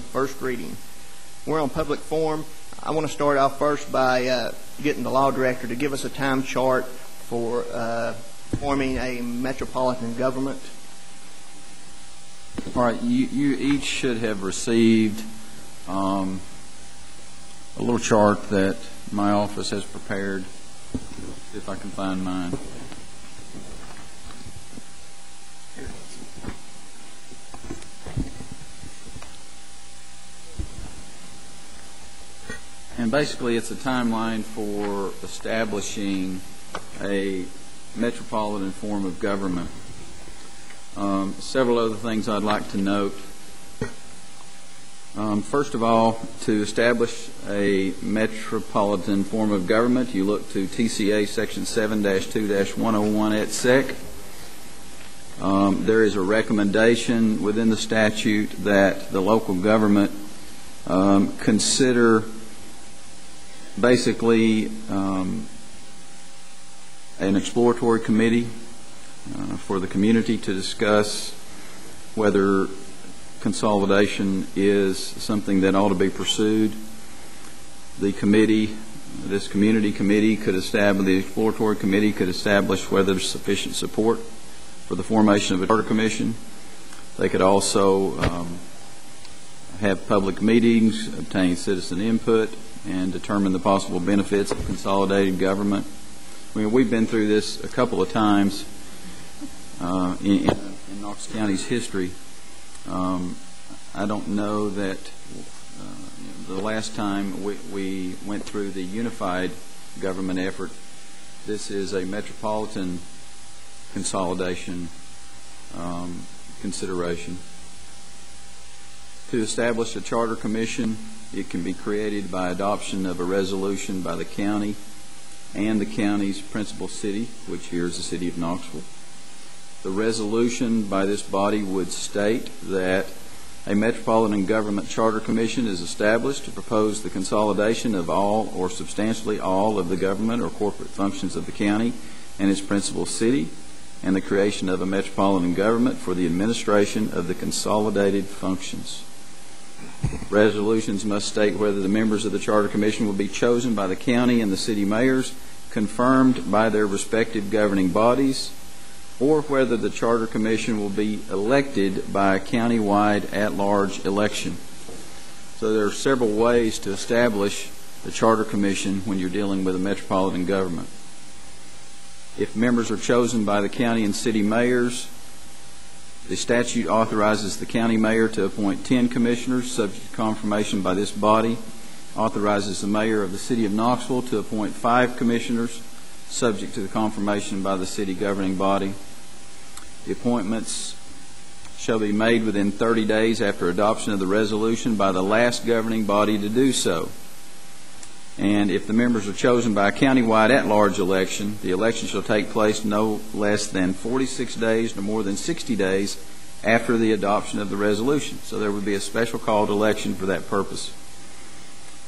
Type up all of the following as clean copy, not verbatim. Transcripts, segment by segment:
First reading. We're on public forum. I want to start off first by getting the law director to give us a time chart for forming a metropolitan government. All right, you each should have received a little chart that my office has prepared. See if I can find mine. And basically it's a timeline for establishing a metropolitan form of government. Several other things I'd like to note. First of all, to establish a metropolitan form of government, you look to TCA Section 7-2-101 et sec. There is a recommendation within the statute that the local government consider basically an exploratory committee for the community to discuss whether consolidation is something that ought to be pursued. The committee, this community committee could establish, the exploratory committee could establish whether there's sufficient support for the formation of a charter commission. They could also have public meetings, obtain citizen input, and determine the possible benefits of consolidated government. I mean, we've been through this a couple of times in Knox County's history. I don't know that the last time we went through the unified government effort, this is a metropolitan consolidation consideration. To establish a charter commission, it can be created by adoption of a resolution by the county and the county's principal city, which here is the city of Knoxville. The resolution by this body would state that a Metropolitan Government Charter Commission is established to propose the consolidation of all or substantially all of the government or corporate functions of the county and its principal city, and the creation of a metropolitan government for the administration of the consolidated functions. Resolutions must state whether the members of the Charter Commission will be chosen by the county and the city mayors, confirmed by their respective governing bodies, or whether the Charter Commission will be elected by a county-wide at-large election. So there are several ways to establish the Charter Commission when you're dealing with a metropolitan government. If members are chosen by the county and city mayors, the statute authorizes the county mayor to appoint 10 commissioners subject to confirmation by this body, authorizes the mayor of the city of Knoxville to appoint 5 commissioners subject to the confirmation by the city governing body. The appointments shall be made within 30 days after adoption of the resolution by the last governing body to do so. And if the members are chosen by a county-wide at-large election, the election shall take place no less than 46 days, no more than 60 days after the adoption of the resolution. So there would be a special called election for that purpose.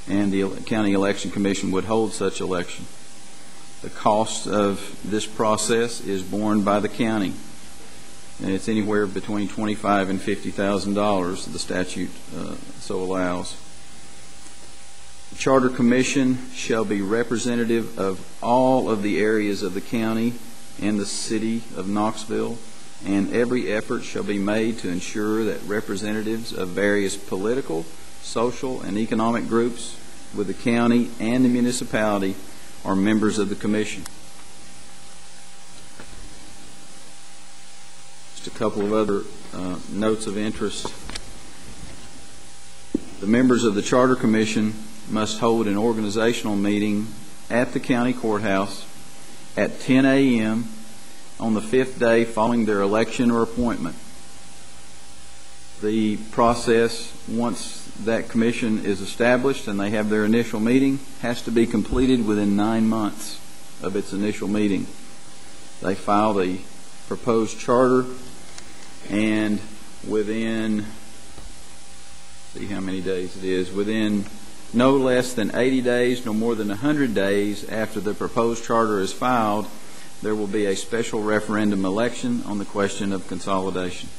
And the County Election Commission would hold such election. The cost of this process is borne by the county, and it's anywhere between $25,000 and $50,000 the statute so allows. The Charter Commission shall be representative of all of the areas of the county and the city of Knoxville, and every effort shall be made to ensure that representatives of various political, social, and economic groups with the county and the municipality are members of the Commission. Just a couple of other notes of interest. The members of the Charter Commission must hold an organizational meeting at the county courthouse at 10 a.m. on the 5th day following their election or appointment. The process, once that commission is established and they have their initial meeting, has to be completed within 9 months of its initial meeting. They file the proposed charter, and within, see how many days it is, within no less than 80 days, no more than 100 days after the proposed charter is filed, there will be a special referendum election on the question of consolidation.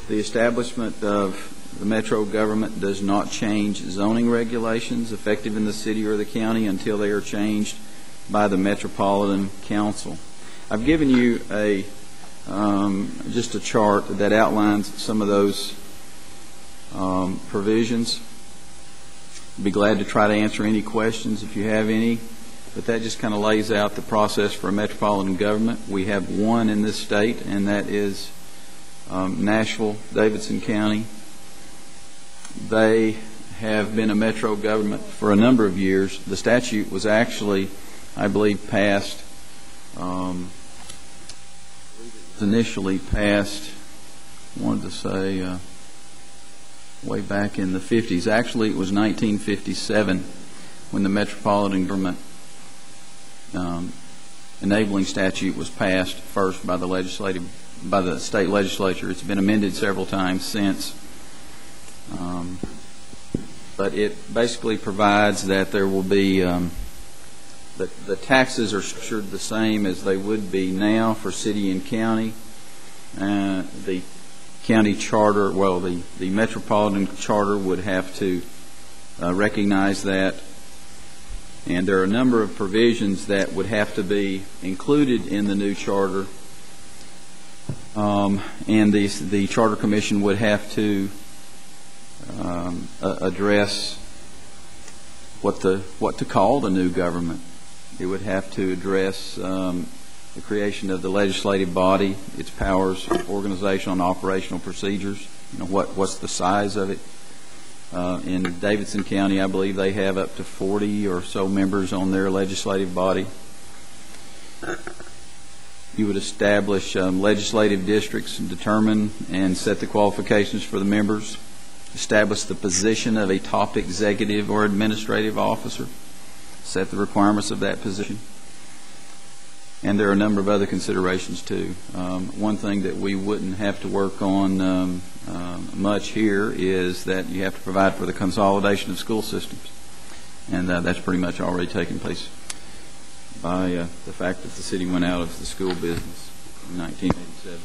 The establishment of the metro government does not change zoning regulations effective in the city or the county until they are changed by the Metropolitan Council. I've given you just a chart that outlines some of those provisions. I'd be glad to try to answer any questions if you have any, but that just kind of lays out the process for a metropolitan government. We have one in this state, and that is Nashville, Davidson County. They have been a metro government for a number of years. The statute was actually, I believe, passed, initially passed, I wanted to say, way back in the 50s. Actually, it was 1957 when the metropolitan government enabling statute was passed first by the state legislature. It's been amended several times since. But it basically provides that there will be the taxes are structured the same as they would be now for city and county. The county charter, well, the metropolitan charter would have to recognize that, and there are a number of provisions that would have to be included in the new charter, and the Charter Commission would have to address what to call the new government. It would have to address the creation of the legislative body, its powers, organizational and operational procedures. What's the size of it? In Davidson County, I believe they have up to 40 or so members on their legislative body. You would establish legislative districts and determine and set the qualifications for the members. Establish the position of a top executive or administrative officer. Set the requirements of that position. And there are a number of other considerations too. One thing that we wouldn't have to work on much here is that you have to provide for the consolidation of school systems. And that's pretty much already taken place by the fact that the city went out of the school business in 1987.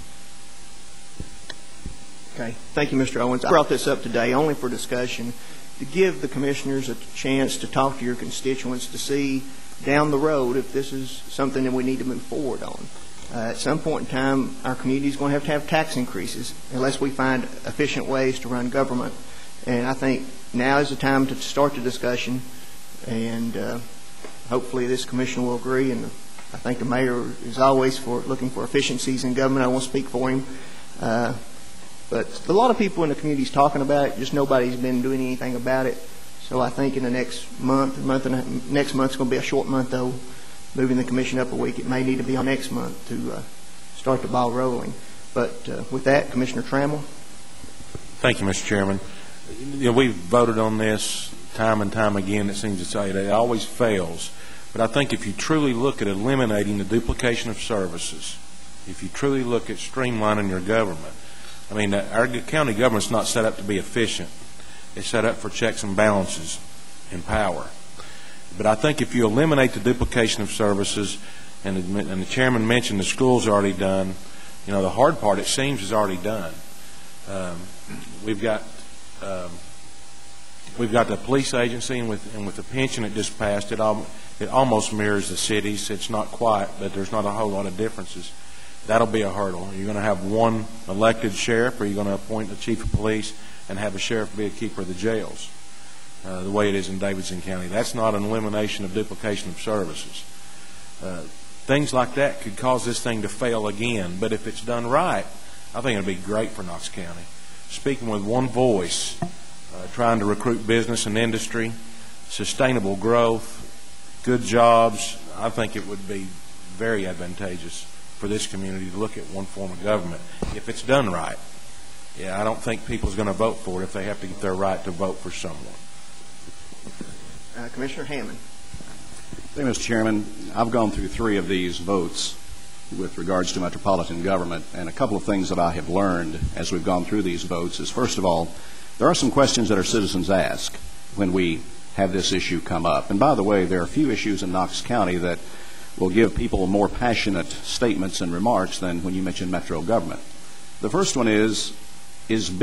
Okay. Thank you, Mr. Owens. I brought this up today only for discussion to give the commissioners a chance to talk to your constituents to see down the road if this is something that we need to move forward on. At some point in time, our community is going to have tax increases unless we find efficient ways to run government. And I think now is the time to start the discussion, and hopefully this commission will agree. And I think the mayor is always looking for efficiencies in government. I won't speak for him. But a lot of people in the community is talking about it, just nobody's been doing anything about it. So I think in the next month next month's going to be a short month, though, moving the commission up a week. It may need to be on next month to start the ball rolling. But with that, Commissioner Trammell. Thank you, Mr. Chairman. We've voted on this time and time again. It seems to say that it always fails. But I think if you truly look at eliminating the duplication of services, if you truly look at streamlining your government, I mean, our county government's not set up to be efficient. It's set up for checks and balances and power. But I think if you eliminate the duplication of services, and the chairman mentioned the school's already done, the hard part, it seems, is already done. We've got the police agency, and with the pension it just passed, it almost mirrors the cities. It's not quite, but there's not a whole lot of differences. That'll be a hurdle. You're going to have one elected sheriff, or you're going to appoint the chief of police and have a sheriff be a keeper of the jails, the way it is in Davidson County. That's not an elimination of duplication of services. Things like that could cause this thing to fail again, but if it's done right, I think it'll be great for Knox County. Speaking with one voice, trying to recruit business and industry, sustainable growth, good jobs, I think it would be very advantageous for this community to look at one form of government if it's done right. Yeah, I don't think people's going to vote for it if they have to get their right to vote for someone. Commissioner Hammond. Thank you, Mr. Chairman. I've gone through 3 of these votes with regards to metropolitan government, and a couple of things that I have learned as we've gone through these votes is, first of all, there are some questions that our citizens ask when we have this issue come up. And by the way, there are a few issues in Knox County that will give people more passionate statements and remarks than when you mention metro government. The first one is, is bigger